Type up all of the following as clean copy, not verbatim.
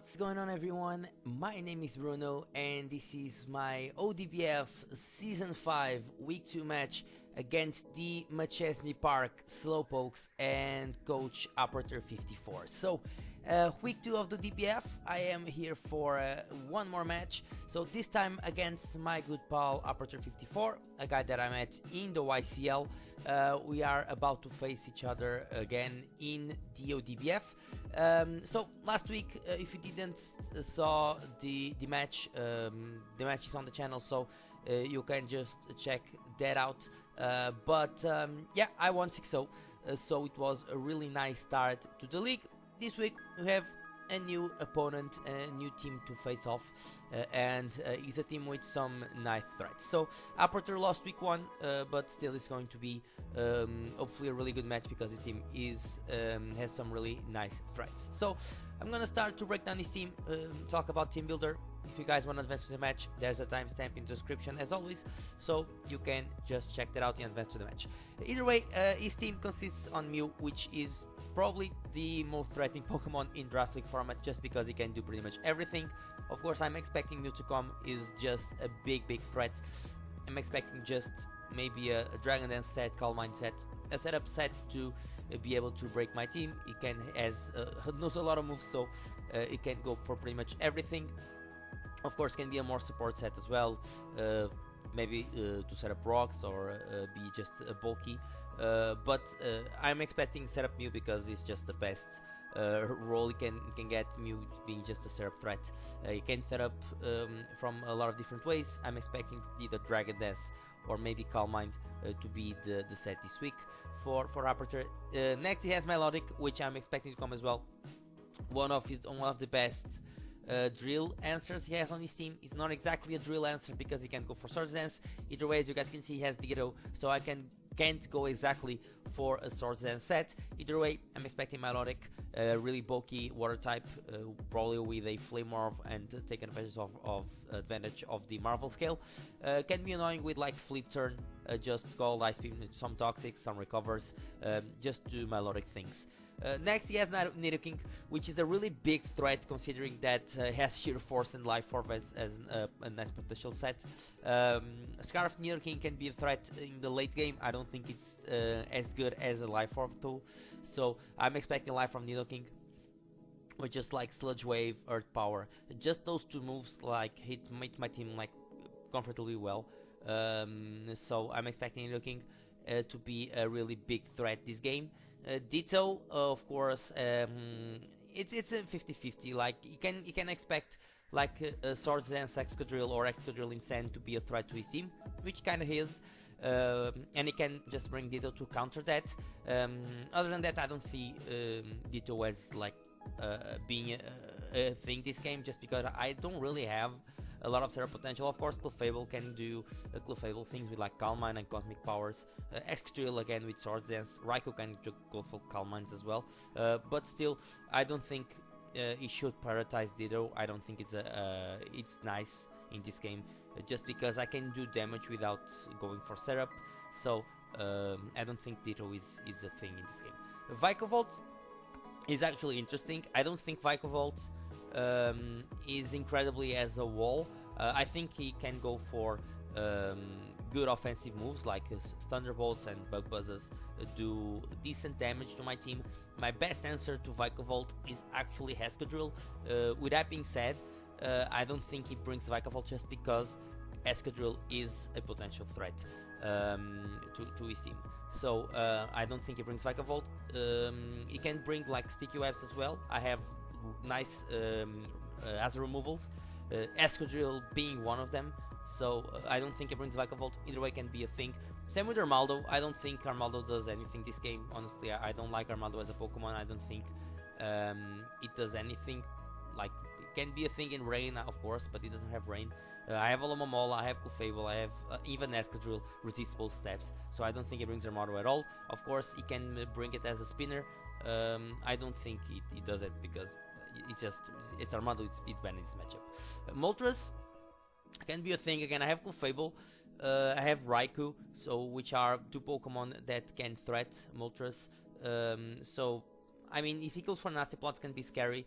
What's going on, everyone? My name is Bruno and this is my Odbf Season 5 Week 2 match against the McChesney Park Slowpokes and Coach Operator 54. So, week 2 of the DBF, I am here for one more match. So this time against my good pal Operator 54, a guy that I met in the YCL. We are about to face each other again in the ODBF. So last week, if you didn't saw the match is on the channel, so you can just check that out. Yeah, I won 6-0, so it was a really nice start to the league. This week we have a new opponent, a new team to face off, and it's a team with some nice threats. So Operator lost week 1, but still it's going to be hopefully a really good match because this team has some really nice threats. So I'm gonna start to break down this team, talk about Teambuilder. If you guys want to advance to the match, there's a timestamp in the description as always, so you can just check that out and advance to the match. Either way, his team consists on Mew, which is probably the most threatening Pokemon in Draft League format, just because he can do pretty much everything. Of course, I'm expecting Mew to come is just a big threat. I'm expecting just maybe a Dragon Dance set, Calm Mind set, a setup set to be able to break my team. He knows a lot of moves, so he can go for pretty much everything. Of course, can be a more support set as well, maybe to set up rocks or be just bulky. But I'm expecting setup Mew because it's just the best role he can get, Mew being just a setup threat. He can set up from a lot of different ways. I'm expecting either Dragon Dance or maybe Calm Mind to be the set this week for Operator. Next he has Melodic, which I'm expecting to come as well. One of the best drill answers he has on his team. It's not exactly a drill answer because he can go for Swords Dance. Either way, as you guys can see, he has Ditto, so I can't go exactly for a Swords Dance set. Either way, I'm expecting Melodic, really bulky water type, probably with a Flame Orb and take advantage of the Marvel scale. Can be annoying with like Flip Turn, just Scald, Ice Beam, some Toxic, some Recovers, just do Melodic things. Next he has Nidoking, which is a really big threat considering that has Sheer Force and Life Orb as a nice potential set. Scarf Nidoking can be a threat in the late game. I don't think it's as good as a Life Orb though, so I'm expecting Life from Nidoking with just like Sludge Wave, Earth Power. Just those two moves like make my team like comfortably well. So I'm expecting Nidoking to be a really big threat this game. Ditto, of course, it's a 50-50. Like you can expect like Swords Dance, Excadrill or Excadrill Insane to be a threat to his team, which kind of is, and he can just bring Ditto to counter that. Other than that, I don't see Ditto as like being a thing this game, just because I don't really have a lot of setup potential. Of course, Clefable can do Clefable things with like Calm Mind and Cosmic Powers. Excadrill again with Swords Dance. Raikou can go for Calm Minds as well. But still, I don't think he should prioritize Ditto. I don't think it's nice in this game, just because I can do damage without going for setup. So I don't think Ditto is a thing in this game. Vikavolt is actually interesting. I don't think Vikavolt is incredibly as a wall. I think he can go for good offensive moves like Thunderbolts and Bug Buzzes, do decent damage to my team. My best answer to Vikavolt is actually Excadrill. With that being said, I don't think he brings Vikavolt just because Excadrill is a potential threat to his team. So I don't think he brings Vikavolt. He can bring like Sticky Webs as well. I have nice Azure removals, Excadrill being one of them, so I don't think it brings Vikavolt. Either way can be a thing. Same with Armaldo. I don't think Armaldo does anything this game. Honestly, I don't like Armaldo as a Pokemon. I don't think it does anything. Like, it can be a thing in Rain, of course, but it doesn't have Rain. I have Alomomola, I have Clefable, I have even Excadrill resistible steps, so I don't think it brings Armaldo at all. Of course, he can bring it as a spinner. I don't think it does it because it's Armado, it's banned in this matchup. Moltres can be a thing again. I have Clefable, I have Raikou, so which are two Pokemon that can threat Moltres. So I mean, if he goes for nasty plots, can be scary.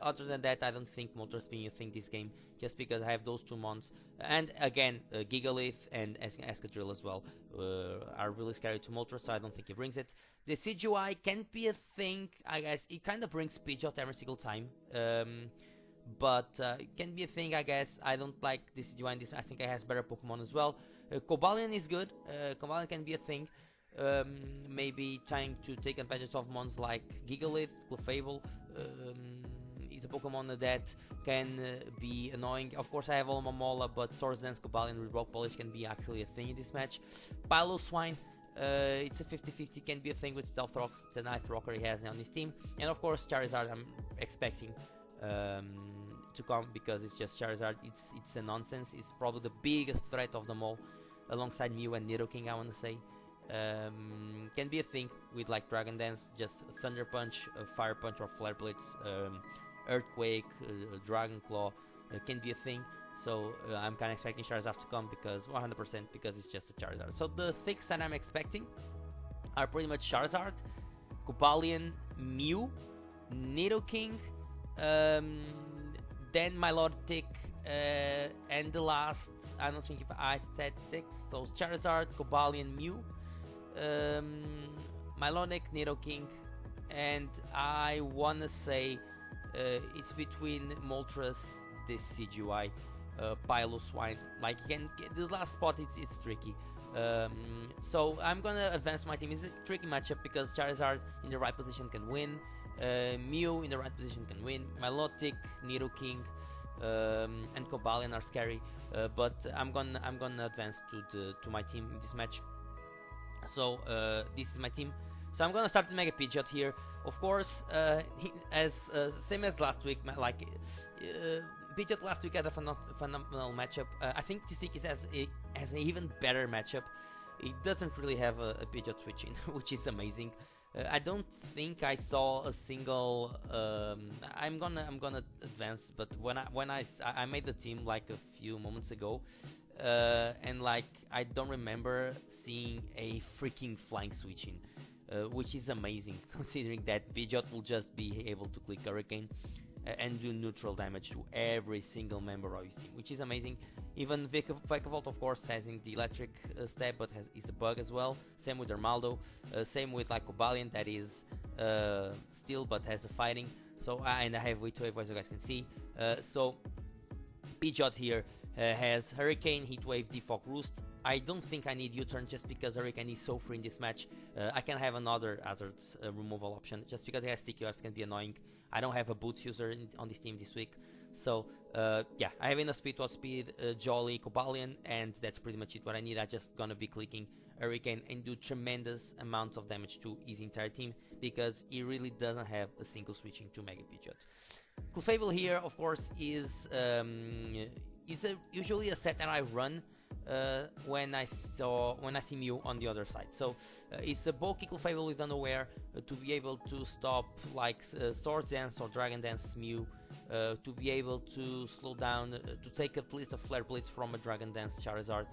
Other than that, I don't think Moltres being a thing this game, just because I have those two mons. And again, Gigalith and Escadrille as well are really scary to Moltres, so I don't think he brings it. The CGI can be a thing, I guess. It kind of brings Pidgeot every single time. But it can be a thing, I guess. I don't like the CGI in this. I think it has better Pokemon as well. Cobalion is good. Cobalion can be a thing. Maybe trying to take advantage of mons like Gigalith, Clefable. It's a Pokemon that can be annoying. Of course, I have Alomomola, but Swords Dance, Cobalion with Rock Polish can be actually a thing in this match. Piloswine, it's a 50-50, can be a thing with Stealth Rocks. It's a ninth rocker he has on his team. And of course, Charizard, I'm expecting to come, because it's just Charizard. It's a nonsense. It's probably the biggest threat of them all, alongside Mew and Nidoking, I want to say. Can be a thing with like Dragon Dance, just Thunder Punch, Fire Punch, or Flare Blitz, Earthquake, Dragon Claw can be a thing. So I'm kind of expecting Charizard to come, because 100%, because it's just a Charizard. So the things that I'm expecting are pretty much Charizard, Cobalion, Mew, Nidoking, then Milotic, and the last, I don't think if I said 6, so Charizard, Cobalion, Mew, Milotic, Nidoking, and I wanna say it's between Moltres, this CGI, Piloswine. Like, again, the last spot, it's tricky. So I'm gonna advance my team. It's a tricky matchup, because Charizard in the right position can win, Mew in the right position can win, Milotic, Nidoking, and Cobalion are scary, but I'm gonna advance to my team in this match. So this is my team. So I'm gonna start with Mega Pidgeot here. Of course, same as last week. Pidgeot last week had a phenomenal matchup. I think this week has an even better matchup. It doesn't really have a Pidgeot switching, which is amazing. I don't think I saw a single. I'm gonna advance, but when I made the team like a few moments ago, and like I don't remember seeing a freaking flying switching, which is amazing considering that Pidgeot will just be able to click Hurricane and do neutral damage to every single member of his team, which is amazing. Even Vikavolt, of course, has the electric step, but is a bug as well. Same with Armaldo, same with like Cobalion, that is steel but has a fighting. So and I have Heatwave, as you guys can see. So Pidgeot here has Hurricane, Heatwave, Defog, Roost. I don't think I need U-turn, just because Hurricane is so free in this match. I can have another hazard removal option, just because he has sticky Fs, can be annoying. I don't have a boots user on this team this week. So yeah, I have enough speed, speed, Jolly, Cobalion, and that's pretty much it what I need. I'm just gonna be clicking Hurricane and do tremendous amounts of damage to his entire team, because he really doesn't have a single switching to Mega Pidgeot. Clefable here, of course, is usually a set that I run when I see Mew on the other side. So it's a bulky Clefable with Unaware to be able to stop like Swords Dance or Dragon Dance Mew, to be able to slow down, to take at least a Flare Blitz from a Dragon Dance Charizard,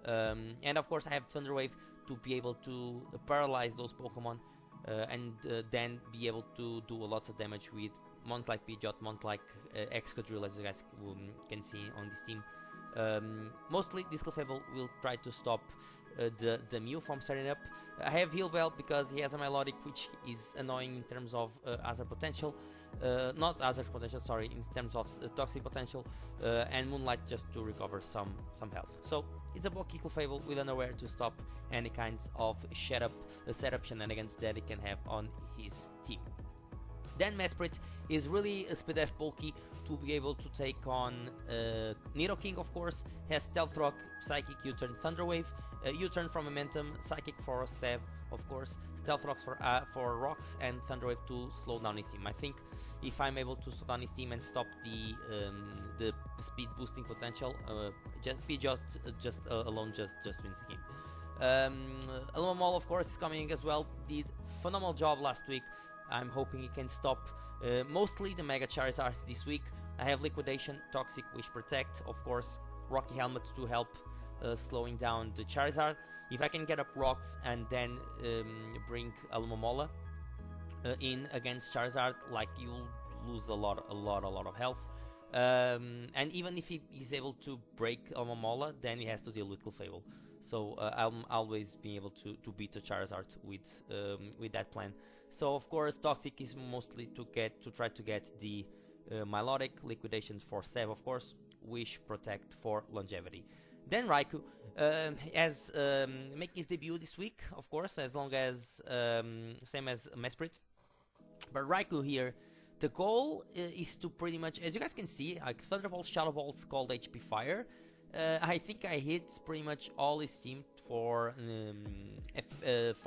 and of course I have Thunder Wave to be able to paralyze those Pokemon, and then be able to do lots of damage with mons like Pidgeot, mons like Excadrill, as you guys can see on this team. Mostly this Clefable will try to stop the Mew from starting up. I have Heal Bell because he has a Milotic, which is annoying in terms of hazard potential, not hazard potential, sorry, in terms of toxic potential, and Moonlight just to recover some health. So it's a bulky Clefable with Unaware to stop any kinds of setup shenanigans that he can have on his team. Then Mesprit is really a Speed F bulky to be able to take on Nidoking, of course. Has Stealth Rock, Psychic, U-turn, Thunder Wave, U-turn from Momentum, Psychic for a stab, of course, Stealth Rocks for rocks, and Thunder Wave to slow down his team. I think if I'm able to slow down his team and stop the speed boosting potential, Pidgeot alone just wins the game. Alomomola, of course, is coming as well. Did phenomenal job last week. I'm hoping he can stop mostly the Mega Charizard this week. I have Liquidation, Toxic, Wish Protect, of course, Rocky Helmet to help slowing down the Charizard. If I can get up Rocks and then bring Alomomola, in against Charizard, like you'll lose a lot of health. And even if he is able to break Alomomola, then he has to deal with Clefable. So I'm always being able to beat a Charizard with that plan. So of course Toxic is mostly to try to get the Milotic, Liquidations for Stab, of course, Wish, Protect for longevity. Then Raikou as making his debut this week, of course, as long as same as Mesprit. But Raikou here, the goal is to pretty much, as you guys can see, like Thunderbolt, Shadow Ball, Scald, HP Fire. I think I hit pretty much all his team for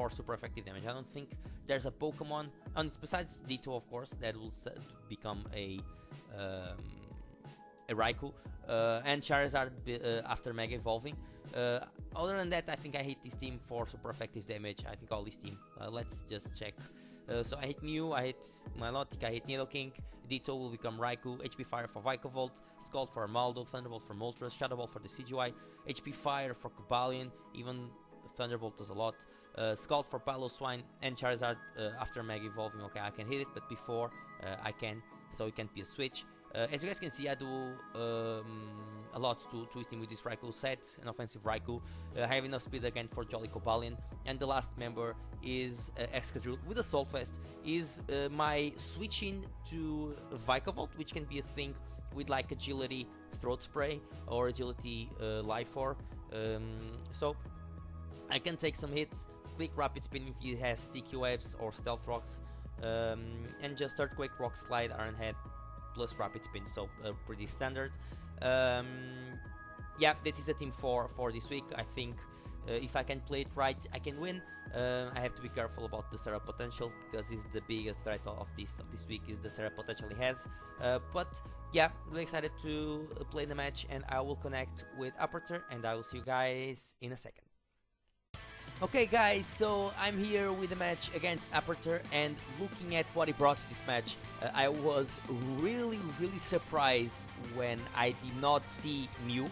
super effective damage. I don't think there's a Pokemon, and besides Ditto, of course, that will become a Raikou, and Charizard after Mega Evolving. Other than that, I think I hit this team for super effective damage. I think all this team. Let's just check. So I hit Mew, I hit Milotic, I hit Nidoking, Ditto will become Raikou, HP Fire for Vikavolt, Scald for Armaldo, Thunderbolt for Moltres, Shadow Ball for the CGY, HP Fire for Cobalion, even Thunderbolt does a lot, Scald for Piloswine, and Charizard after Mega Evolving. Okay, I can hit it, but before I can, so it can't be a switch. As you guys can see, I do a lot to twisting with this Raikou set, an offensive Raikou. I have enough speed again for Jolly Cobalion, and the last member is Excadrill with Assault Vest, is my switching to Vikavolt, which can be a thing with like Agility Throat Spray or Agility Life Orb. So I can take some hits, click Rapid Spin if he has Sticky Webs or Stealth Rocks, and just Earthquake, Rock Slide, Iron Head, plus Rapid Spin, so pretty standard. Yeah, this is a team for this week. I think if I can play it right, I can win. I have to be careful about the Serra potential, because it's the biggest threat of this week is the Serra potential he has. But yeah, really excited to play the match, and I will connect with Aperture, and I will see you guys in a second. Okay guys, so I'm here with the match against Aperture, and looking at what he brought to this match, I was really surprised when I did not see Mew.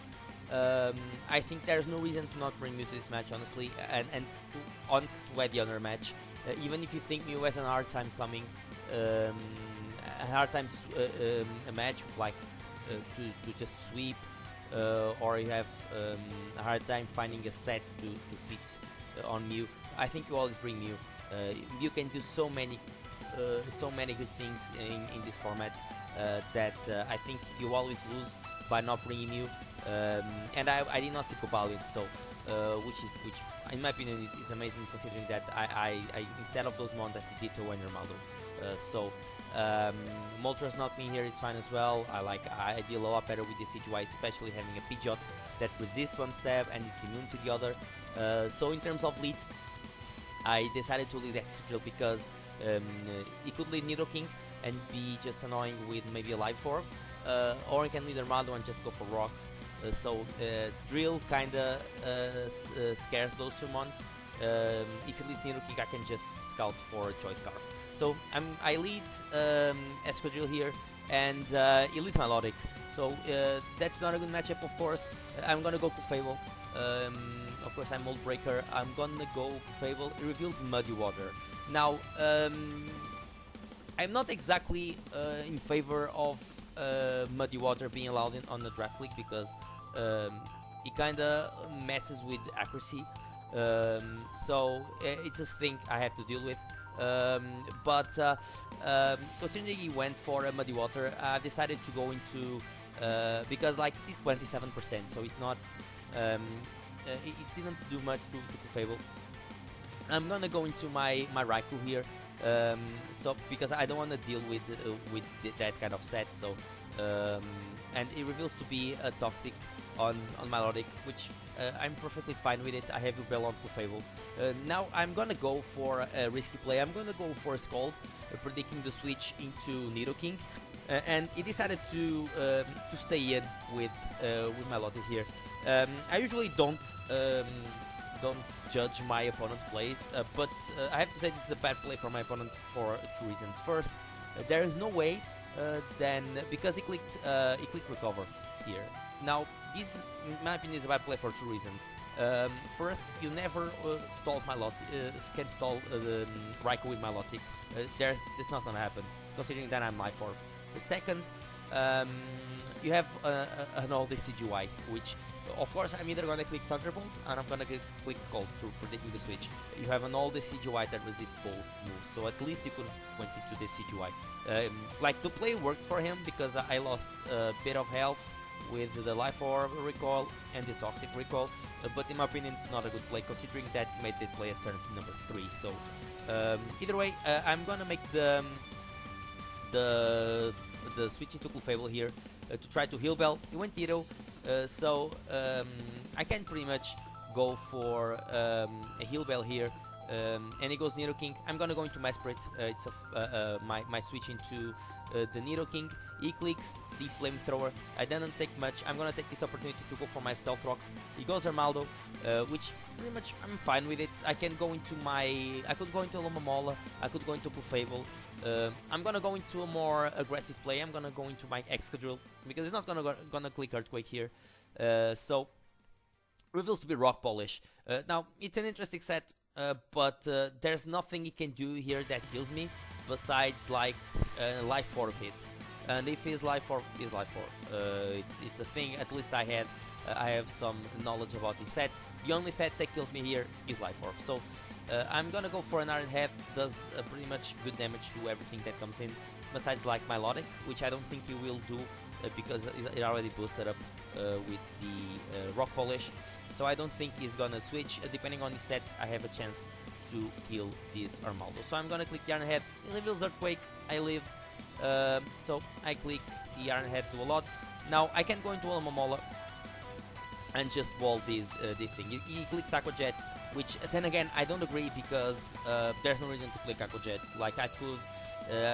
I think there's no reason to not bring Mew to this match, honestly, and to add the other match. Even if you think Mew has a hard time coming, a match like to just sweep, or you have a hard time finding a set to fit on Mew, I think you always bring Mew. Mew can do so many good things in this format that I think you always lose by not bringing Mew. And I did not see Cobalion, so which in my opinion is amazing, considering that I instead of those mons I see Ditto and Armaldo. So Moltres not being here is fine as well. I deal a lot better with the CGY, especially having a Pidgeot that resists one stab and it's immune to the other. So in terms of leads, I decided to lead Excadrill because he could lead Nidoking and be just annoying with maybe a Life Orb, or he can lead Armado and just go for rocks. So Drill kinda scares those two mons. If he leads Nidoking, I can just scout for Choice Scarf. So I lead Excadrill here, and he leads Milotic. So that's not a good matchup, of course. I'm gonna go Clefable. Of course, I'm Mold Breaker. I'm gonna go Fable. It reveals Muddy Water. Now, I'm not exactly in favor of Muddy Water being allowed on the draft league, because it kinda messes with accuracy. So it's a thing I have to deal with. But considering he went for a Muddy Water, I've decided to go into because like it's 27%, so it's not. It didn't do much to Fable. I'm gonna go into my Raikou here, so because I don't want to deal with that kind of set. So and it reveals to be a Toxic on Milotic, which I'm perfectly fine with it. I have Rebel on Clefable. Now I'm gonna go for a risky play. I'm gonna go for a Scald, predicting the switch into Nidoking, and he decided to stay in with Milotic here. I usually don't judge my opponent's plays, but I have to say this is a bad play for my opponent for two reasons. First, there is no way then, because he clicked Recover here, Now, this, in my opinion, is a bad play for two reasons. First, you never stall can stall Raikou with Milotic. That's not gonna happen, considering that I'm life orb. The second, um, you have an old CGY, which, of course, I'm either gonna click Thunderbolt and I'm gonna click Scald to predicting the switch. You have an old CGY that resists Pulse moves, so at least you could have went into this CGY. Like, the play worked for him because I lost a bit of health with the Life Orb recall and the Toxic recall, but in my opinion it's not a good play considering that he made the play at turn number 3. So either way, I'm gonna make the switch into Cool Fable here to try to heal Bell. He went Tito, so I can pretty much go for a heal Bell here. And he goes Nidoking. I'm gonna go into Mesprit. It's my switch into the Nidoking. He clicks the Flamethrower. I didn't take much. I'm gonna take this opportunity to go for my Stealth Rocks. He goes Armaldo, which pretty much I'm fine with it. I can go into I could go into Lomomola. I could go into Clefable. I'm gonna go into a more aggressive play. I'm gonna go into my Excadrill because it's not gonna click Earthquake here. So reveals to be Rock Polish. Now it's an interesting set. But there's nothing he can do here that kills me besides like Life Orb hit. And if his Life Orb is Life Orb, it's a thing. At least I have some knowledge about this set. The only set that kills me here is Life Orb. So I'm gonna go for an Iron Head. Does pretty much good damage to everything that comes in. Besides like Milotic, which I don't think he will do because it already boosted up with the Rock Polish. So I don't think he's gonna switch. Depending on his set, I have a chance to kill this Armaldo. So I'm gonna click the Iron Head. He reveals Earthquake. I lived. So I click the Iron Head to a lot. Now I can go into Alomomola and just wall this thing. He clicks Aqua Jet, which then again I don't agree because there's no reason to click Aqua Jet. Like I could,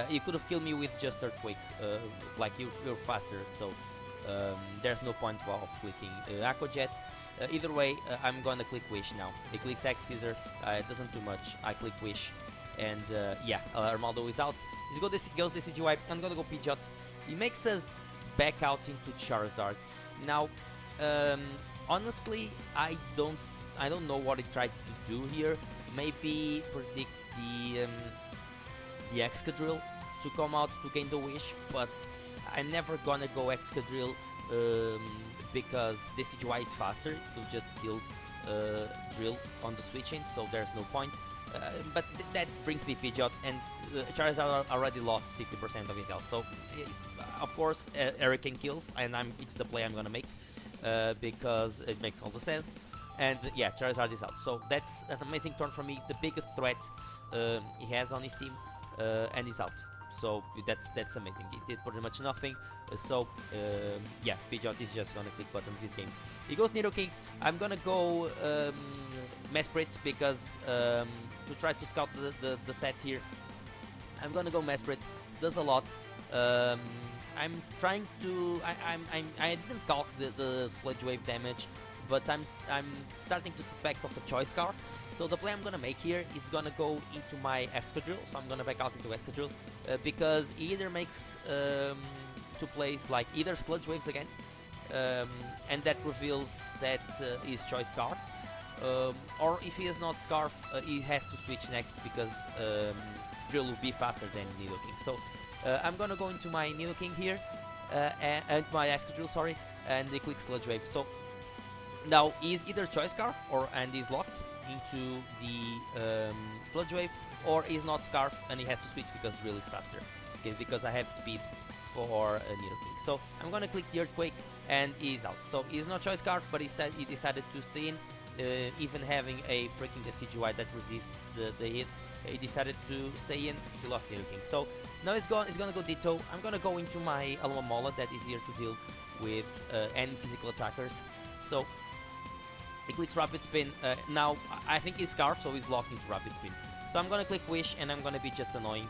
you could have killed me with just Earthquake. Like you're faster, so there's no point of clicking Aqua Jet. Either way, I'm gonna click Wish now. He clicks X Scissor. It doesn't do much. I click Wish. And yeah, Armaldo is out. He goes this CGY. I'm gonna go Pidgeot. He makes a back out into Charizard. Now, honestly, I don't know what he tried to do here. Maybe predict the Excadrill to come out to gain the Wish, but I'm never gonna go Excadrill because the CGY is faster. It will just kill Drill on the switching, so there's no point. But that brings me Pidgeot, and Charizard already lost 50% of his health. So it's of course Hurricane kills, and it's the play I'm gonna make because it makes all the sense. And yeah, Charizard is out. So that's an amazing turn for me. It's the biggest threat he has on his team, and he's out. So that's amazing. It did pretty much nothing. So yeah, Pidgeot is just gonna click buttons this game. He goes Nidoking. I'm gonna go Mesprit because to try to scout the set here. I'm gonna go Mesprit. Does a lot. I'm trying to. I didn't calc the Sludge Wave damage, but I'm starting to suspect of a Choice Scarf. So the play I'm gonna make here is gonna go into my Excadrill. So I'm gonna back out into Excadrill because he either makes two plays like either Sludge Waves again, and that reveals that he's Choice Scarf, or if he is not Scarf, he has to switch next because Drill will be faster than Nidoking. So I'm gonna go into my Nidoking here and my Excadrill, sorry, and they click Sludge Wave. So now he's either Choice Scarf and he's locked into the Sludge Wave, or he's not Scarf and he has to switch because Drill is faster. Okay, because I have speed for Nidoking. So I'm gonna click the Earthquake and he's out. So he's not Choice Scarf, but he decided to stay in, even having a freaking CGY that resists the hit. He decided to stay in. He lost Nidoking. So now he's gonna go Ditto. I'm gonna go into my Alomomola that is here to deal with any physical attackers. So he clicks Rapid Spin. Now I think he's Scarf, so he's locked into Rapid Spin. So I'm gonna click Wish, and I'm gonna be just annoying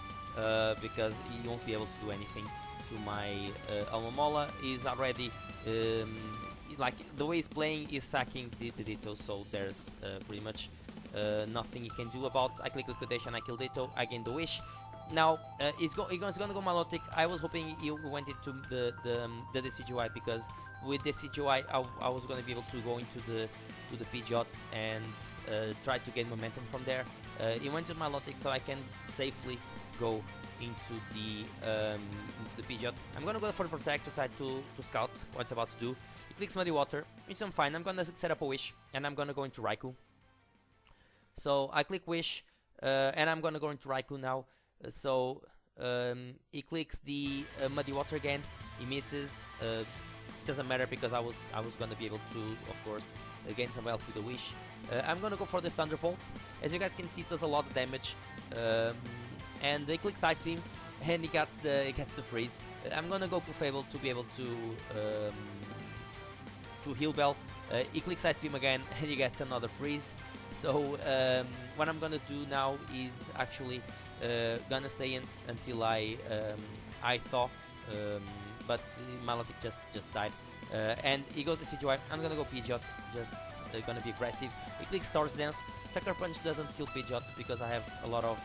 because he won't be able to do anything to my Alomomola. He's already like the way he's playing is sacking the Ditto, so there's pretty much nothing he can do about. I click Liquidation, I kill Ditto, I gain the Wish. Now he's gonna go Milotic. I was hoping he went into the CGY because with this CGI, I was gonna be able to go into the Pidgeot and try to gain momentum from there. He went to Milotic, so I can safely go into the Pidgeot. I'm gonna go for the Protector, try to scout what it's about to do. He clicks Muddy Water, which I'm fine. I'm gonna set up a Wish, and I'm gonna go into Raikou. So I click Wish, and I'm gonna go into Raikou now. He clicks the Muddy Water again. He misses. Doesn't matter because I was gonna be able to, of course, gain some health with the Wish. I'm gonna go for the Thunderbolt. As you guys can see, it does a lot of damage. And he clicks Ice Beam, and he gets the freeze. I'm gonna go Clefable to be able to Heal Bell. He clicks Ice Beam again, and he gets another freeze. So what I'm gonna do now is actually gonna stay in until I thaw, but Milotic just died. And he goes to CGI. I'm gonna go Pidgeot, just gonna be aggressive. He clicks Swords Dance. Sucker Punch doesn't kill Pidgeot because I have a lot of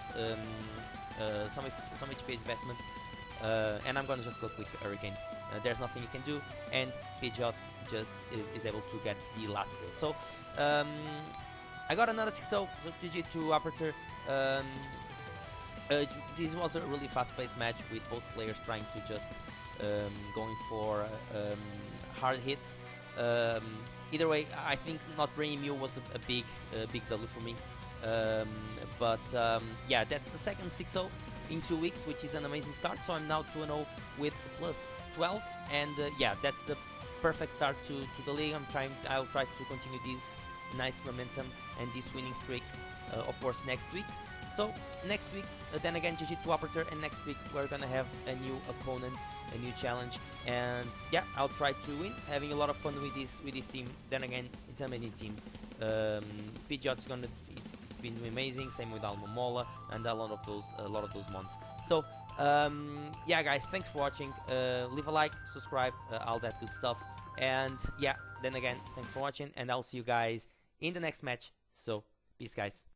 some HP investment, and I'm gonna just go click Hurricane. There's nothing you can do, and Pidgeot just is able to get the last kill. So I got another 6-0 GG2 Aperture. This was a really fast-paced match with both players trying to just going for hard hits. Either way, I think not bringing Mew was a big W for me. Yeah, that's the second 6-0 in 2 weeks, which is an amazing start. So I'm now 2-0 with plus 12, and yeah, that's the perfect start to the league. I'll try to continue this nice momentum and this winning streak, of course, next week. So next week, then again, GG2 Aperture, and next week we're gonna have a new opponent, a new challenge, and yeah, I'll try to win. Having a lot of fun with this team. Then again, it's an amazing team. Pidgeot's it's been amazing. Same with Almamola and a lot of those mons. So yeah, guys, thanks for watching. Leave a like, subscribe, all that good stuff. And yeah, then again, thanks for watching, and I'll see you guys in the next match. So peace, guys.